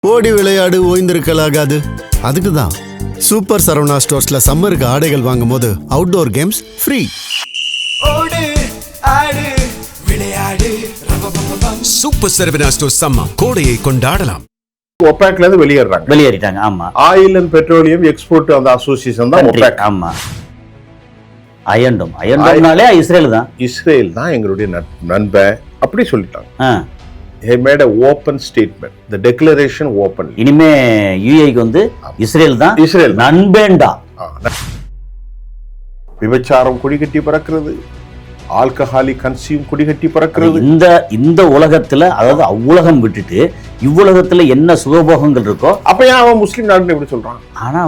ஓடி விளையாடு ஓய்ந்திருக்கலாகாது. அதுக்கு தான் சூப்பர் சரவணா ஸ்டோர்ஸ்ல சம்மருக்கு ஆடைகள் வாங்கும் போது அவுட்டோர் கேம்ஸ் ஃப்ரீ. ஓடு ஆடு விளையாடு சூப்பர் சரவணா ஸ்டோர்ஸ் சம்மர் கோடையை கொண்டாடலாம். ஒபேக்ல இருந்து வெளியேறிட்டாங்க. ஆமா. ஆயில் அண்ட் பெட்ரோலியம் எக்ஸ்போர்ட் அந்த அசோசியேஷன் தான் ஒபேக். ஆமா. அயன்டோம்னாலே இஸ்ரேல் தான் எங்களுடைய நண்பன் அப்படி சொல்லிட்டாங்க. He made a open statement. The declaration open. இனிமே யுஏக்கு வந்து இஸ்ரேல் தான் நண்பேண்டா. விபச்சாரம் குடிகட்டி பறக்கிறது, ஆல்கஹாலிக் கன்சியூம் குடிகட்டி பறக்கிறது. இந்த உலகத்துல, அதாவது அவ்வுலகம் விட்டுட்டு இவ்வுலகத்துல என்ன சுகபோகங்கள் இருக்கோ அப்ப ஏன் அவன் முஸ்லிம் நாடுன்னு எப்படி சொல்றான்? ஆனா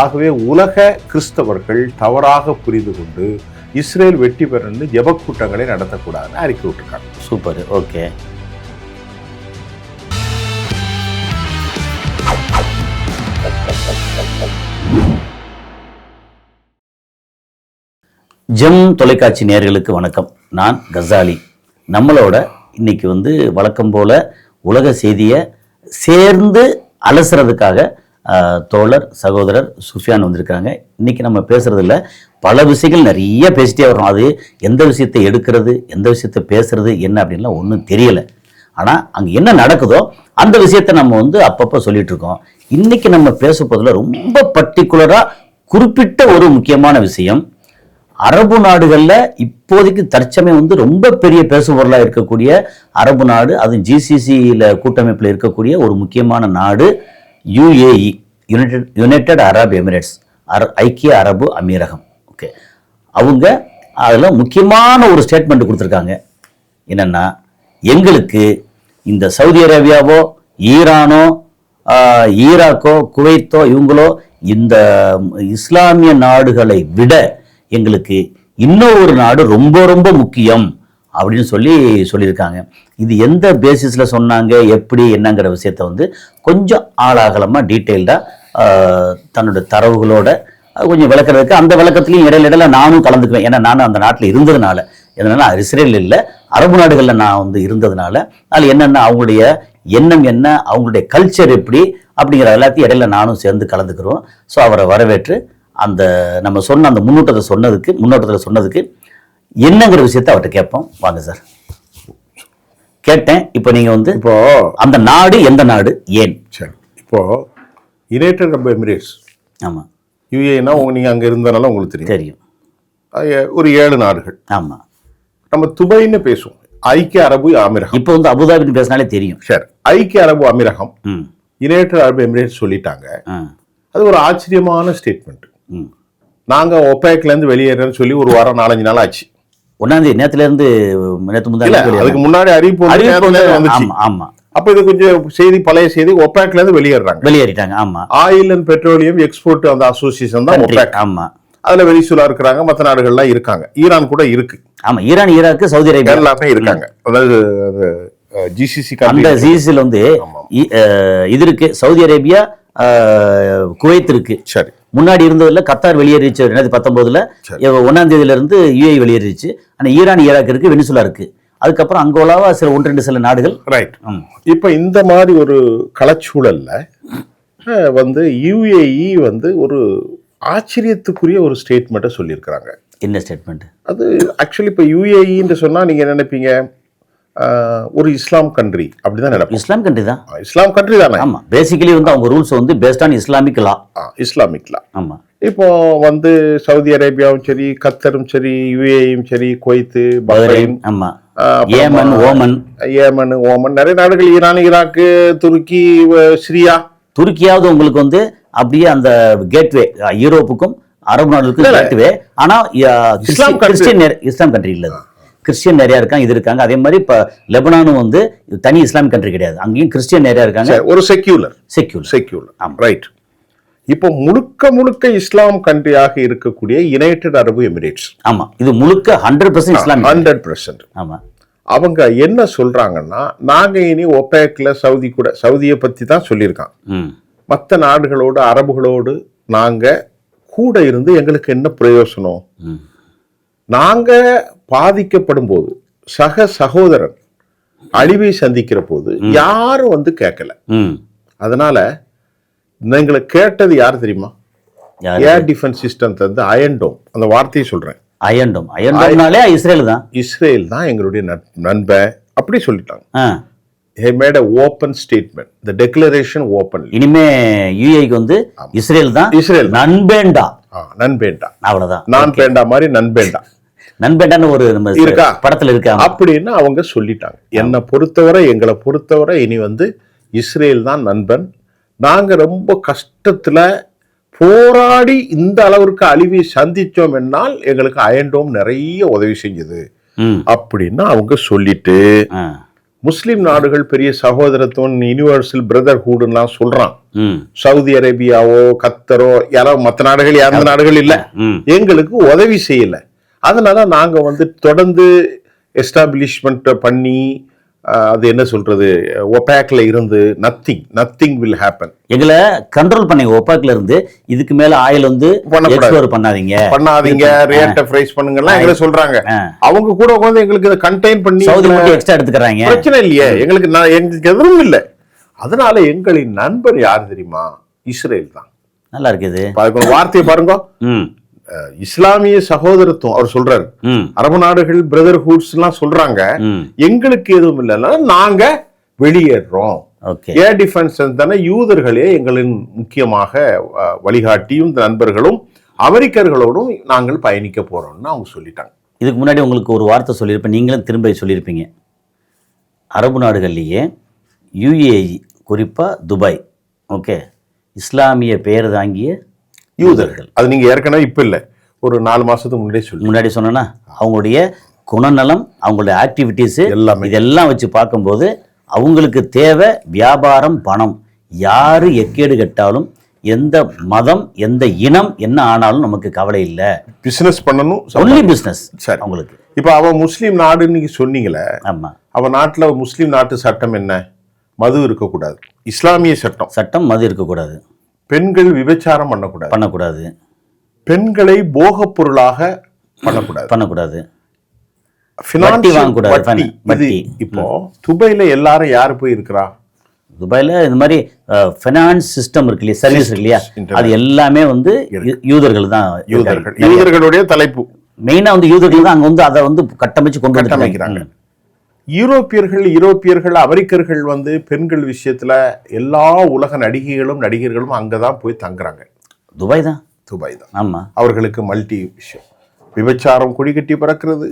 ஆகவே உலக கிறிஸ்தவர்கள் தவறாக புரிந்து கொண்டு இஸ்ரேல் வெற்றி பெறன்னு ஜெப கூட்டங்களை நடத்தக்கூடாதுன்னு அறிக்கை விட்டுருக்காங்க. சூப்பர். ஓகே. ஜெம் தொலைக்காட்சி நேயர்களுக்கு வணக்கம். நான் கசாலி. நம்மளோட இன்னைக்கு வந்து வழக்கம் போல உலக செய்தியை சேர்ந்து அலசுறதுக்காக தோழர் சகோதரர் சுஃபியான் வந்திருக்காங்க. இன்னைக்கு நம்ம பேசுறதுல பல விஷயங்கள் நிறைய பேசிட்டே வரோம். அது எந்த விஷயத்தை எடுக்கிறது, எந்த விஷயத்தை பேசுறது என்ன அப்படின்லாம் ஒன்றும் தெரியலை. ஆனால் அங்கே என்ன நடக்குதோ அந்த விஷயத்தை நம்ம வந்து அப்பப்போ சொல்லிட்டு இருக்கோம். இன்னைக்கு நம்ம பேச போதில் ரொம்ப பர்டிகுலராக குறிப்பிட்ட ஒரு முக்கியமான விஷயம். அரபு நாடுகளில் இப்போதைக்கு தற்சமயம் வந்து ரொம்ப பெரிய பேசுபொருளாக இருக்கக்கூடிய அரபு நாடு, அது ஜிசிசியில் கூட்டமைப்பில் இருக்கக்கூடிய ஒரு முக்கியமான நாடு யுஏஇ, யுனைடெட் அரப் எமிரேட்ஸ், ஐக்கிய அரபு அமீரகம். ஓகே. அவங்க அதில் முக்கியமான ஒரு ஸ்டேட்மெண்ட் கொடுத்துருக்காங்க. என்னென்னா, எங்களுக்கு இந்த சவுதி அரேபியாவோ ஈரானோ ஈராக்கோ குவைத்தோ இவங்களோ இந்த இஸ்லாமிய நாடுகளை விட எங்களுக்கு இன்னொரு நாடு ரொம்ப ரொம்ப முக்கியம் அப்படின்னு சொல்லியிருக்காங்க. இது எந்த பேசிஸில் சொன்னாங்க, எப்படி என்னங்கிற விஷயத்த வந்து கொஞ்சம் ஆழாகலமாக டீட்டெயில்டாக தன்னோட தரவுகளோட கொஞ்சம் விளக்குறதுக்கு, அந்த விளக்கத்துலையும் இடையில நானும் கலந்துக்குவேன். ஏன்னா நானும் அந்த நாட்டில் இருந்ததுனால, எதனால இஸ்ரேல் இல்லை அரபு நாடுகளில் நான் வந்து இருந்ததுனால, அதில் என்னென்ன அவங்களுடைய எண்ணம் என்ன, அவங்களுடைய கல்ச்சர் எப்படி அப்படிங்கிற எல்லாத்தையும் இடையில நானும் சேர்ந்து கலந்துக்கிறோம். ஸோ அவரை வரவேற்று அந்த நம்ம சொன்ன அந்த முன்னோட்டத்தில் சொன்னதுக்கு என்னங்கிற விஷயத்த அவர்கிட்ட கேட்போம். வாங்க சார். கேட்டேன். இப்போ நீங்க வந்து இப்போ அந்த நாடு எந்த நாடு, ஏன்? சரி, இப்போ யுனைடெட் அரப் எமிரேட்ஸ். ஆமா. யுஏனா நீங்க அங்க இருந்தனால உங்களுக்கு தெரியும். ஒரு 7 நாடுகள். ஆமா. நம்ம துபைன்னு பேசுவோம், ஐக்கிய அரபு அமீரகம். இப்போ வந்து அபுதாபின்னு பேசினாலே தெரியும். சரி, ஐக்கிய அரபு அமீரகம் யுனைடெட் அரப் எமிரேட்ஸ் சொல்லிட்டாங்க. அது ஒரு ஆச்சரியமான ஸ்டேட்மெண்ட். நாங்க ஒபேக்ல இருந்து வெளியேறன்னு சொல்லி ஒரு வாரம் 4-5 நாள் ஆச்சு. 1ஆம் தேதி நேற்று முன்னாடி, அதுக்கு முன்னாடி அறிவிப்பு. ஆமா. அப்ப இது கொஞ்சம் பழைய செய்தி. ஒபேக்ல இருந்து வெளியேறிட்டாங்க. ஆமா. ஆயில் அண்ட் பெட்ரோலியம் எக்ஸ்போர்ட் அந்த அசோசியேஷன் தான் ஒபேக். ஆமா. அதுல வெனிசுலா இருக்கிறாங்க, மற்ற நாடுகள்லாம் இருக்காங்க, ஈரான் கூட இருக்கு. ஆமா, ஈரான், ஈராக், சவுதி அரேபியா எல்லாமே இருக்காங்க. அதாவது ஜிசிசி அந்த ஜிசிசில வந்து இது இருக்கு, சவுதி அரேபியா, குவைத் இருக்கு. சரி. முன்னாடி இருந்ததுல கத்தார் வெளியேறிச்சு 2019. 1ஆம் தேதியில இருந்து யுஏஇ வெளியேறிச்சு. ஆனா ஈரான், ஈராக் இருக்கு, வெனிசுலா இருக்கு. அதுக்கப்புறம் அங்கோலாவா சில 1-2 சில நாடுகள். ரைட். இப்ப இந்த மாதிரி ஒரு களச்சூழல்ல வந்து யுஏஇ வந்து ஒரு ஆச்சரியத்துக்குரிய ஒரு ஸ்டேட்மெண்ட்டை சொல்லியிருக்கிறாங்க. என்ன ஸ்டேட்மெண்ட் அது? ஆக்சுவலி இப்போ யுஏஇன்னு சொன்னா நீங்க என்ன நினைப்பீங்க? ஒரு இஸ்லாம் கண்ட்ரி அப்படிதான் நினைப்போம். இஸ்லாம் கண்ட்ரி தான். இஸ்லாம் கண்ட்ரி தானே. ஆமா. பேசிக்கலி வந்து அவங்க ரூல்ஸ் வந்து based on Islamic law. Islamic லா. ஆமா. இப்போ வந்து சவுதி அரேபியாவும் சரி, கத்தரும் சரி, யுஏஇயும் சரி, குவைத்து, பஹ்ரைன், ஆமா, ஏமன், ஓமன் நிறைய நாடுகள், ஈரான், ஈராக்கு, துருக்கி, சிரியா. துருக்கியாவது உங்களுக்கு வந்து அப்படியே அந்த கேட்வே யூரோப்புக்கும் அரபு நாடுகளுக்கும் கேட்வே. ஆனா இஸ்லாம் கண்ட்ரி இல்ல, கிறிஸ்டியன் நிறைய இருக்காங்க, இது இருக்காங்க. அதே மாதிரி இப்ப லெபனானும் வந்து தனி இஸ்லாமிக் கண்ட்ரி கிடையாது, அங்கேயும் கிறிஸ்டியன் நிறைய இருக்காங்க. ஒரு செக்யூலர். ரைட். இப்போ முழுக்க இஸ்லாம் கண்ட்ரியாக இருக்கக்கூடிய யுனைடெட் அரபு எமிரேட்ஸ். ஆமா, இது முழுக்க 100% இஸ்லாம். 100%. ஆமா. அவங்க என்ன சொல்றாங்கன்னா, நாங்க இனி ஒபேக்ல சவுதியை பத்தி தான் சொல்லியிருக்கான். மற்ற நாடுகளோடு, அரபுகளோடு நாங்க கூட இருந்து எங்களுக்கு என்ன பிரயோசனம்? நாங்க பாதிக்கப்படும் போது சகோதரன் அழிவை சந்திக்கிற போது யாரும் வந்து கேட்கல. அதனால எங்களை கேட்டது யார் தெரியுமா? ஏர் டிஃபென்ஸ் சிஸ்டம் தந்து அயன்டோம். அந்த வார்த்தையை சொல்றேன். அயன்டோம்னாலே இஸ்ரேல் தான். இஸ்ரேல் தான் எங்களுடைய நண்பன் அப்படி சொல்லிட்டாங்க. He made a open statement. The declaration open. இனிமே யுஏக்கு வந்து இஸ்ரேல் தான். இஸ்ரேல் நண்பேண்டா. நண்பேண்டா. அவ்வளவுதான். நான் பேண்டா மாதிரி நண்பேண்டா. நண்பேண்டான்னு ஒரு நம்ம இருக்கா படத்துல இருக்கா அப்படின்னு அவங்க சொல்லிட்டாங்க. என்னை பொறுத்தவரை, எங்களை பொறுத்தவரை இனி வந்து இஸ்ரேல் தான் நண்பன். நாங்க ரொம்ப கஷ்டத்துல போராடி இந்த அளவிற்கு அழிவை சந்திச்சோம் என்னால் எங்களுக்கு அயன்டோம் நிறைய உதவி செஞ்சது அப்படின்னு அவங்க சொல்லிட்டு, முஸ்லிம் நாடுகள் பெரிய சகோதரத்துவம், யூனிவர்சல் பிரதர்ஹுட்லாம் சொல்றான். சவுதி அரேபியாவோ கத்தரோ யாராவது மற்ற நாடுகள் எந்த நாடுகள் இல்ல எங்களுக்கு உதவி செய்யல. அதனால நாங்க வந்து தொடர்ந்து எஸ்டாப்ளிஷ்மெண்ட் பண்ணி அது என்ன சொல்றது, ஒபேக்ல இருந்து நத்திங் வில் ஹேப்பன். எங்களை கண்ட்ரோல் பண்ணி ஒபேக்ல இருந்து இதுக்கு மேல ஆயில் வந்து எக்ஸ்ப்ளோர் பண்ணாதீங்க, ரேட் ரைஸ் பண்ணுங்கலாம் எங்களை சொல்றாங்க. அவங்க கூட உட்கார்ந்து எங்களுக்கு இத கண்டெய்ன் பண்ணி சவுதி மட்டும் எக்ஸ்ட்ரா எடுத்துக்கறாங்க. பிரச்சனை இல்லையே, எங்களுக்கு எதுவும் இல்ல. அதனால எங்களின் நண்பர் யார் தெரியுமா? இஸ்ரேல் தான். நல்லா இருக்குது. அதுக்கு வார்த்தையை பாருங்க. இஸ்லாமிய சகோதரத்துவம் அவர் சொல்றாரு. அரபு நாடுகள் பிரதர்ஹுட்ஸ் எல்லாம் சொல்றாங்க எங்களுக்கு எதுவும் இல்லைன்னா நாங்க வெளியேறோம். ஏர் டிஃபென்ஸ் தானே யூதர்களே எங்களின் முக்கியமாக வழிகாட்டியும் நண்பர்களும் அமெரிக்கர்களோடும் நாங்கள் பயணிக்க போறோம்னு அவங்க சொல்லிட்டாங்க. இதுக்கு முன்னாடி உங்களுக்கு ஒரு வார்த்தை சொல்லியிருப்பேன், நீங்களும் திரும்ப சொல்லியிருப்பீங்க. அரபு நாடுகள்லேயே யுஏஇ, குறிப்பா துபாய், ஓகே, இஸ்லாமிய பெயர் தாங்கிய யூதர்கள். அது நீங்க ஏற்கனவே இப்ப இல்ல, ஒரு 4 மாசத்துக்கு முன்னாடி சொன்னா அவங்களுடைய குணநலம், அவங்களுடைய ஆக்டிவிட்டிஸ் இதெல்லாம் வச்சு பார்க்கும்போது அவங்களுக்கு தேவை வியாபாரம், பணம். யாரு எக்கேடு கட்டாலும், எந்த மதம், எந்த இனம் என்ன ஆனாலும் நமக்கு கவலை இல்லை. பிசினஸ் பண்ணணும், ஒன்லி பிசினஸ் சார் அவங்களுக்கு. இப்ப அவன் முஸ்லீம் நாடுன்னு நீங்க சொன்னீங்களே, ஆமா, அவன் நாட்டுல முஸ்லீம் நாட்டு சட்டம் என்ன? மது இருக்கக்கூடாது. இஸ்லாமிய சட்டம் மது இருக்கக்கூடாது. பெண்கள் விபச்சாரம் பண்ணக்கூடாது. பெண்களை போகப் பொருளாக பண்ணக்கூடாது. இப்போ துபாயில எல்லாரும் யாரு போய் இருக்கிறா? துபாயில இந்த மாதிரி ஃபைனான்ஸ் சிஸ்டம் இருக்கு இல்லையா, சர்வீஸ் இருக்கு இல்லையா, அது எல்லாமே வந்து யூதர்கள் தான். யூதர்களுடைய தலைப்பு மெயினா வந்து யூதர்கள் தான் அங்க வந்து அதை வந்து கட்டமைச்சு கொண்டு கட்டமைக்கிறாங்க. யூரோப்பியர்கள் அமெரிக்கர்கள் வந்து பெண்கள் விஷயத்துல எல்லா உலக நடிகர்களும் அங்கதான் போய் தங்குறாங்க. துபாய் தான். ஆமா, அவர்களுக்கு மல்டி விஷயம். விபச்சாரம் குடிகட்டி பறக்கிறது,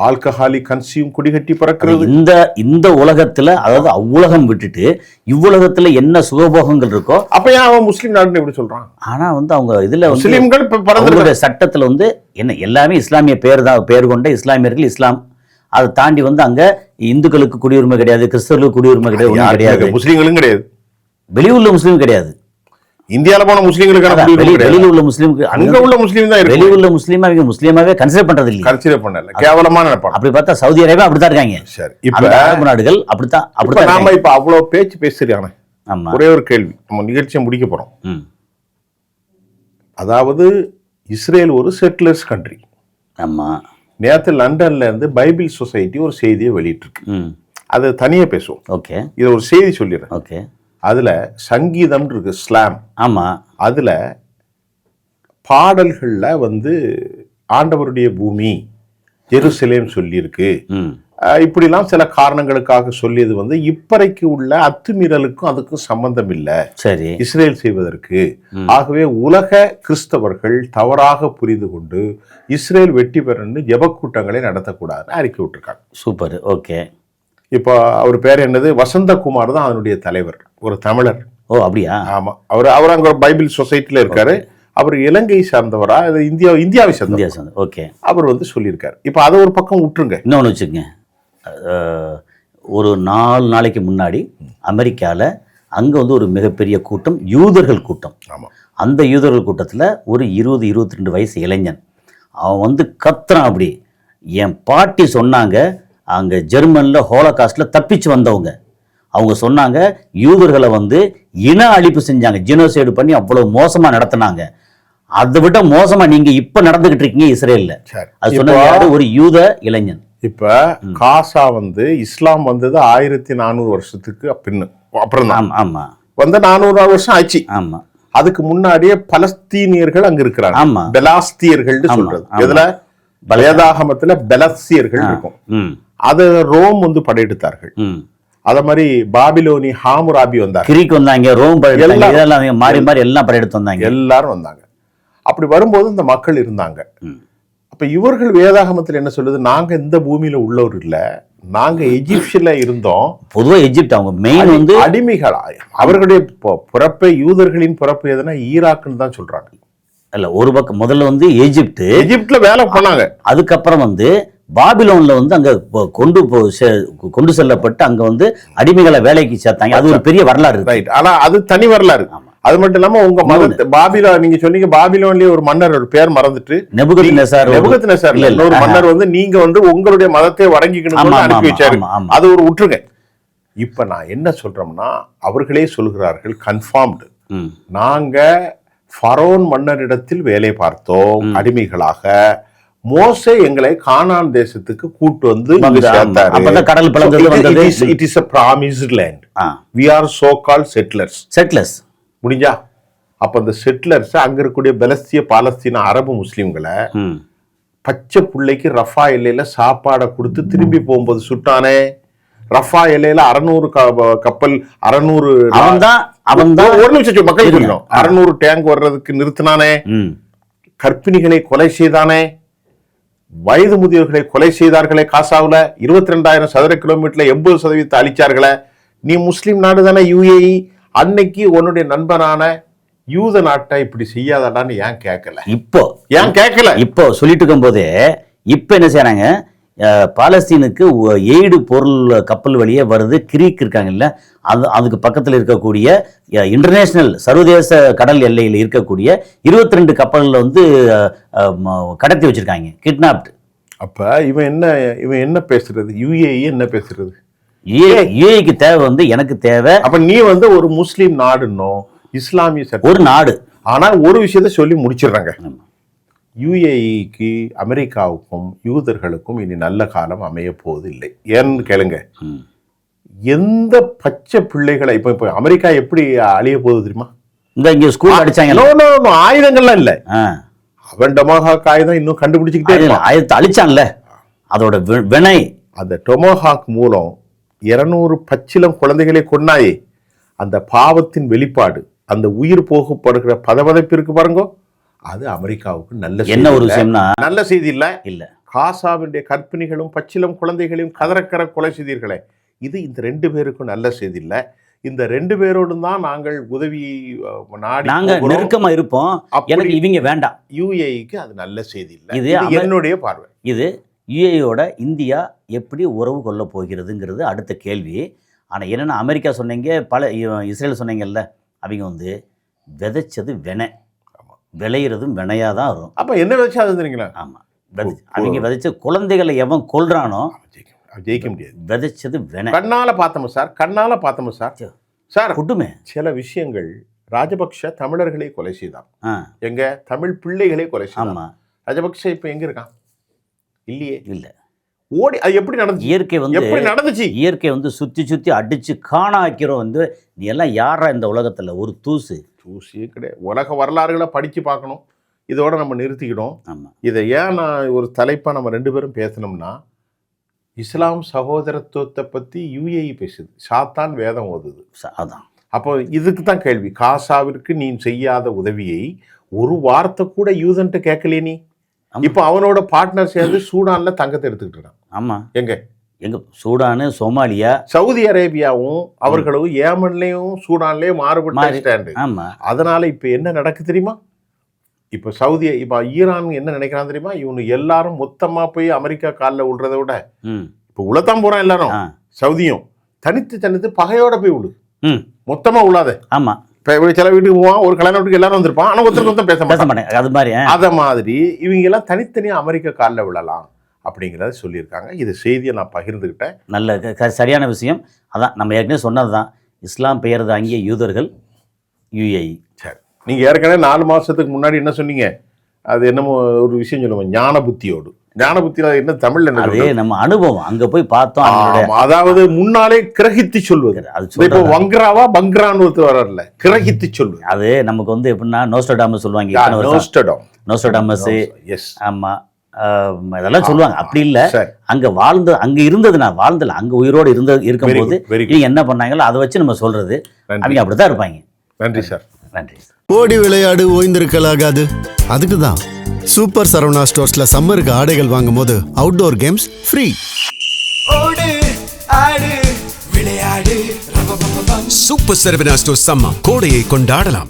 ஆல்கஹாலிக் கன்சியூம் குடிகட்டி பறக்கிறது. இந்த உலகத்துல, அதாவது அவ்வுலகம் விட்டுட்டு இவ்வுலகத்துல என்ன சுகபோகங்கள் இருக்கோ அப்ப ஏன் அவன் முஸ்லீம் நாடுன்னு எப்படி சொல்றான்? ஆனா வந்து அவங்க இதுல முஸ்லீம்கள் சட்டத்துல வந்து என்ன எல்லாமே இஸ்லாமிய பேர் கொண்ட இஸ்லாமியர்கள், இஸ்லாம். அதை தாண்டி வந்து அங்க இந்துக்களுக்கு குடியுரிமை கிடையாது, கிறிஸ்தவர்களுக்கு குடியுரிமை கிடையாது, முஸ்லீம்களும் கிடையாது, வெளியுள்ள முஸ்லீம் கிடையாது. இந்தியால போன முஸ்லீம்களுக்கு வெளியில உள்ள முஸ்லீமுக்கு அங்க உள்ள முஸ்லீம் தான், வெளியுள்ள முஸ்லீம் அவங்க முஸ்லீமாவே கன்சிடர் பண்றது இல்லை, கேவலமா நினைப்பாங்க. அப்படி பார்த்தா சவுதி அரேபியா அப்படித்தான் இருக்காங்க. சரி, இப்ப அரபு நாடுகள் அப்படித்தான். நாம இப்ப அவ்வளவு பேச்சு பேசுறாங்க. ஒரே ஒரு கேள்வி, நம்ம நிகழ்ச்சியை முடிக்க போறோம். அதாவது இஸ்ரேல் ஒரு செட்டிலர்ஸ் கண்ட்ரி. ஆமா, நேற்று லண்டன்ல இருந்து பைபிள் சொசைட்டி ஒரு செய்தியை வெளியிட்டிருக்கு. அது தனியா பேசுவோம். ஓகே, இது ஒரு செய்தி சொல்லிடுறேன். ஓகே, அதுல சங்கீதம் இருக்கு, ஸ்லாம். ஆமா, அதுல பாடல்கள்ல வந்து ஆண்டவருடைய பூமி ஜெருசலேம் சொல்லியிருக்கு. இப்படிலாம் சில காரணங்களுக்காக சொல்லியது வந்து இப்பறைக்கு உள்ள அத்துமீறலுக்கும் அதுக்கும் சம்பந்தம் இல்லை, சரி, இஸ்ரேல் செய்வதற்கு. ஆகவே உலக கிறிஸ்தவர்கள் தவறாக புரிந்து கொண்டு இஸ்ரேல் வெற்றி பெறன்னு ஜெபக்கூட்டங்களை நடத்தக்கூடாதுன்னு அறிக்கை விட்டுருக்காங்க. Super, okay. இப்போ அவர் பேர் என்னது? வசந்தகுமார் தான் அதனுடைய தலைவர், ஒரு தமிழர். ஓ, அப்படியா? ஆமா, அவர் அங்க பைபிள் சொசைட்டில இருக்காரு. அவர் இலங்கை சார்ந்தவரா, இந்தியாவை சார்ந்தவர். ஓகே, அவர் வந்து சொல்லியிருக்காரு. இப்போ அதை ஒரு பக்கம் விட்டுருங்க. இன்னொன்று வச்சுக்கோங்க, ஒரு 4 நாளைக்கு முன்னாடி அமெரிக்காவில் அங்கே வந்து ஒரு மிகப்பெரிய கூட்டம், யூதர்கள் கூட்டம். ஆமாம், அந்த யூதர்கள் கூட்டத்தில் ஒரு 20-22 வயசு இளைஞன் அவன் வந்து கத்துறான். அப்படி என் பாட்டி சொன்னாங்க, அங்கே ஜெர்மனில் ஹோலோகாஸ்டில் தப்பிச்சு வந்தவங்க, அவங்க சொன்னாங்க யூதர்களை வந்து இன அழிப்பு செஞ்சாங்க, ஜினோசைடு பண்ணி அவ்வளவு மோசமாக நடத்தினாங்க. அதை விட மோசமாக நீங்கள் இப்போ நடந்துகிட்டு இருக்கீங்க இஸ்ரேலில். அது சொன்ன ஒரு யூத இளைஞன். இப்ப காசா வந்து இஸ்லாம் வந்தது 1400 வருஷத்துக்கு அப்புறம் தான் ஆமா ஆமா வந்து 400 வருஷம் ஆச்சு. ஆமா அதுக்கு முன்னாடியே பலஸ்தீனியர்கள் அங்க இருக்கிறாங்க. ஆமா. பெலாஸ்தியர்கள் சொல்றது இதுல வேதாகமத்துல பெலஸ்தியர்கள் இருக்கும். அது ரோம் வந்து படையெடுத்தார்கள். அத மாதிரி பாபிலோனி ஹாமுராபி வந்தாங்க, கிரீக் வந்தாங்க, ரோம் படையெடுத்தாங்க, மாறி மாறி எல்லாம் படையெடுத்து வந்தாங்க, எல்லாரும் வந்தாங்க. அப்படி வரும்போது இந்த மக்கள் இருந்தாங்க. அப்ப இவர்கள் வேதாகமத்தில் என்ன சொல்லுது, நாங்க இந்த பூமியில உள்ளவர் இல்ல, நாங்க எஜிப்சியன்ல இருந்தோம். பொதுவா எஜிப்ட் அவங்க மெயின் வந்து அடிமைகளா. அவர்களுடைய பிறப்பை, யூதர்களின் பிறப்பு எதுனா ஈராக்குன்னு தான் சொல்றாங்க. இல்ல, ஒரு பக்கம் முதல்ல வந்து எஜிப்ட்ல வேலை பண்ணாங்க. அதுக்கப்புறம் வந்து பாபிலோன்ல வந்து அங்க கொண்டு செல்லப்பட்டு அங்க வந்து அடிமைகளை வேலைக்கு சேர்த்தாங்க. அது ஒரு பெரிய வரலாறு. ரைட். ஆனா அது தனி வரலாறு. அது மட்டும் இல்லாம உங்க மதத்தை பாபிலோன், நீங்க சொன்னீங்க பாபிலோன்லயே ஒரு மன்னர், ஒரு பேர் மறந்துட்டு, நெபுகத்நேசர் ஒரு மன்னர் வந்து நீங்க வந்து உங்களுடைய மதத்தை வழங்கிக்கணும் அனுப்பி வச்சாரு. அது ஒரு உற்றுங்க. இப்ப நான் என்ன சொல்றோம்னா, அவர்களே சொல்கிறார்கள் கன்ஃபார்ம்டு, நாங்க ஃபரோன் மன்னரிடத்தில் வேலை பார்த்தோம் அடிமைகளாக. மோசே எங்களை கானான் தேசத்துக்கு கூட்டு வந்து கடல் பிளந்தது. It is a promised land. We are so called settlers. முடிஞ்சா அப்ப அந்த செட்டிலர்ஸ் அங்க இருக்கக்கூடிய பெலஸ்தீன, பாலஸ்தீன, அரபு முஸ்லிம்களை பச்சை பிள்ளைக்கு ரஃபா எல்லையில சாப்பாடை கொடுத்து திரும்பி போகும்போது சுட்டானே. ரஃபா எல்லையில 600 கப்பல், 600 ஒரு நிமிஷம் மக்கள் புரியணும், 600 டேங்க் வர்றதுக்கு நிறுத்தினானே. கர்ப்பிணிகளை கொலை செய்தானே. வயது முதியவர்களை கொலை செய்தார்களே. காசாவுல 22,000 சதுர கிலோமீட்டர்ல 80% அழிச்சார்களே. நீ முஸ்லிம் நாடு தானே UAE. அன்னைக்கு உன்னுடைய நண்பனான யூத நாட்டை இப்படி செய்யாதான்னு ஏன் கேட்கல? இப்போ சொல்லிட்டு இருக்கும் போதே இப்ப என்ன செய்யறாங்க, பாலஸ்தீனுக்கு எய்டு பொருள் கப்பல் வழியே வருது. கிரீக் இருக்காங்கல்ல, அதுக்கு பக்கத்தில் இருக்கக்கூடிய இன்டர்நேஷனல் சர்வதேச கடல் எல்லையில் இருக்கக்கூடிய 22 கப்பல்ல வந்து கடத்தி வச்சிருக்காங்க, கிட்னாப்டு. அப்ப இவன் என்ன பேசுறது? UAE என்ன பேசுறது? UAEக்கு தேவை வந்து எனக்கு தேவை. அப்ப நீ வந்து ஒரு முஸ்லீம் நாடுன்னோ, இஸ்லாமிய ஒரு நாடு. ஆனா ஒரு விஷயத்த சொல்லி முடிச்சிடுறாங்க, UAEக்கு அமெரிக்காவுக்கும் யூதர்களுக்கும் இனி நல்ல காலம் அமைய போவது இல்லை. ஏன்னு கேளுங்க, எந்த பச்சை பிள்ளைகளை இப்ப அமெரிக்கா எப்படி அழிய போகுது தெரியுமா? இங்க ஸ்கூல் அடிச்சாங்க, ஆயுதங்கள்லாம் இல்ல, அவன் டொமோஹாக் ஆயுதம் இன்னும் கண்டுபிடிச்சுக்கிட்டே ஆயுதத்தை அழிச்சான்ல, அதோட வினை. அந்த டொமோஹாக் மூலம் 200 பச்சிலம் குழந்தைகளை கொன்னாயே, அந்த பாவத்தின் வெளிப்பாடு, அந்த உயிர் போகப்படுகிற பதவதைப்பிற்கு பாருங்க. அது அமெரிக்காவுக்கு நல்ல என்ன ஒரு விஷயம்னா, நல்ல செய்தி இல்ல. காசாவினுடைய கற்பிணிகளும் பச்சிலம் குழந்தைகளையும் கதறக்கர கொலை செய்தீர்களே, இது இந்த 2 பேருக்கும் நல்ல செய்தி இல்ல. இந்த 2 பேரோடும் தான் நாங்கள் உதவி நாடி நெருக்கமா இருப்போம். எனக்கு இவங்க வேண்டாம். UAEக்கு அது நல்ல செய்தி இல்ல. இது என்னுடைய பார்வை. இது UAEயோட இந்தியா எப்படி உறவு கொள்ள போகிறதுங்கிறது அடுத்த கேள்வி. ஆனால் என்னென்னா, அமெரிக்கா சொன்னீங்க, இஸ்ரேல் சொன்னீங்கல்ல, அவங்க வந்து விதைச்சது வினை, விளையிறதும் வினையாக தான் வரும். அப்போ என்ன விதைச்சா அது தெரியுங்களா? ஆமாம், அவங்க விதைச்ச குழந்தைகளை எவன் கொல்றானோ ஜெயிக்க முடியாது. விதைச்சது வினை. கண்ணால பார்த்தோம் சார். குட்டுமே சில விஷயங்கள், ராஜபக்ஷ தமிழர்களை கொலை செய்தான், எங்க தமிழ் பிள்ளைகளை கொலை செய்தான். ராஜபக்ஷ இப்ப எங்க இருக்கான்? இல்லையே. இல்லை. ஓடி அது எப்படி நடந்துச்சு? இயற்கை வந்து சுத்தி அடிச்சு காணாக்கிறோம். வந்து நீ எல்லாம் யாரா இந்த உலகத்துல ஒரு தூசியே கிடையாது. உலக வரலாறுகளை படிச்சு பார்க்கணும். இதோட நம்ம நிறுத்திக்கிடும். இதை ஏன் நான் ஒரு தலைப்பா நம்ம 2 பேரும் பேசணும்னா, இஸ்லாம் சகோதரத்துவத்தை பத்தி UAE பேசுது, சாத்தான் வேதம் ஓதுது. அதான். அப்போ இதுக்கு தான் கேள்வி, காசாவிற்கு நீ செய்யாத உதவியை ஒரு வார்த்தை கூட யூதன்ட்டு கேட்கலையே நீ. இப்ப அவனோட பார்ட்னர் சேர்ந்து சூடான்ல தங்கத்தை எடுத்துக்கிட்டு இருக்கான். ஆமா, எங்க சூடானு, சோமாலியா, சவுதி அரேபியாவும் அவர்களும் ஏமன்லயும் சூடான்லயும் மாறுபட்டு. அதனால இப்ப என்ன நடக்கு தெரியுமா? இப்ப இப்ப ஈரான் என்ன நினைக்கிறான் தெரியுமா? இவனு எல்லாரும் மொத்தமா போய் அமெரிக்கா காலில் விடுறத விட இப்ப உலகம் போறான் எல்லாரும், சவுதியும் தனித்து பகையோட போய் விடு, மொத்தமா உள்ளாத. ஆமா, சில வீட்டுக்கு போவான், ஒரு கல்யாண வீட்டுக்கு எல்லாரும் வந்திருப்பான், ஆனா ஒருத்தருக்கு பேச மாட்டேன். அது மாதிரி இவங்க எல்லாம் தனித்தனியா அமெரிக்கா காலில் விழலாம் அப்படிங்கிறத சொல்லியிருக்காங்க. இது செய்தியை நான் பகிர்ந்துக்கிட்டேன். நல்ல சரியான விஷயம். அதான் நம்ம ஏற்கனவே சொன்னதுதான், இஸ்லாம் பெயர் தாங்கிய யூதர்கள் UAE. சரி, நீங்க ஏற்கனவே 4 மாசத்துக்கு முன்னாடி என்ன சொன்னீங்க? அது என்னமோ ஒரு விஷயம் சொல்லுவோம், ஞான புத்தியோடு. ஞான புத்தியில என்ன தமிழ்ல என்ன அதே சொல்றது? நம்ம அனுபவம் அங்க போய் பார்த்தோம் அவங்களுடைய ஆமா, அதாவது முன்னாலே கிரகித்து சொல்வது. அது இப்போ சொல்றது. வங்கராவா பங்கரான்னு ஒருத்தர் வரல, கிரகித்து சொல்வது. அது நமக்கு வந்து எப்படின்னா நோஸ்டடாமஸ் சொல்லுவாங்க இத்தனை வருஷம். நோஸ்டடம். நோஸ்டடாமஸ் எஸ். ஆமா இதெல்லாம் சொல்லுவாங்க. அப்படி இல்ல, சரி. அங்க அங்க இருந்தது, நான் வாழ்ந்தல, அங்க உயிரோடு இருக்கும்போது Very good, very good. இவங்க என்ன பண்ணாங்களோ அதை வச்சு நம்ம சொல்றது. நன்றி. அவங்க அப்படித்தான் இருப்பாங்க. நன்றி சார். நன்றி. ஓடி விளையாடு ஓய்ந்திருக்கலாகாது. அதுக்கு தான் சூப்பர் சரவணா ஸ்டோர்ஸ்ல சம்மருக்கு ஆடைகள் வாங்கும் போது அவுட்டோர் கேம்ஸ் ஃப்ரீ. ஓடு ஆடு விளையாடு சூப்பர் சரவணா ஸ்டோர்ஸ் சம்மர் கோடையை கொண்டாடலாம்.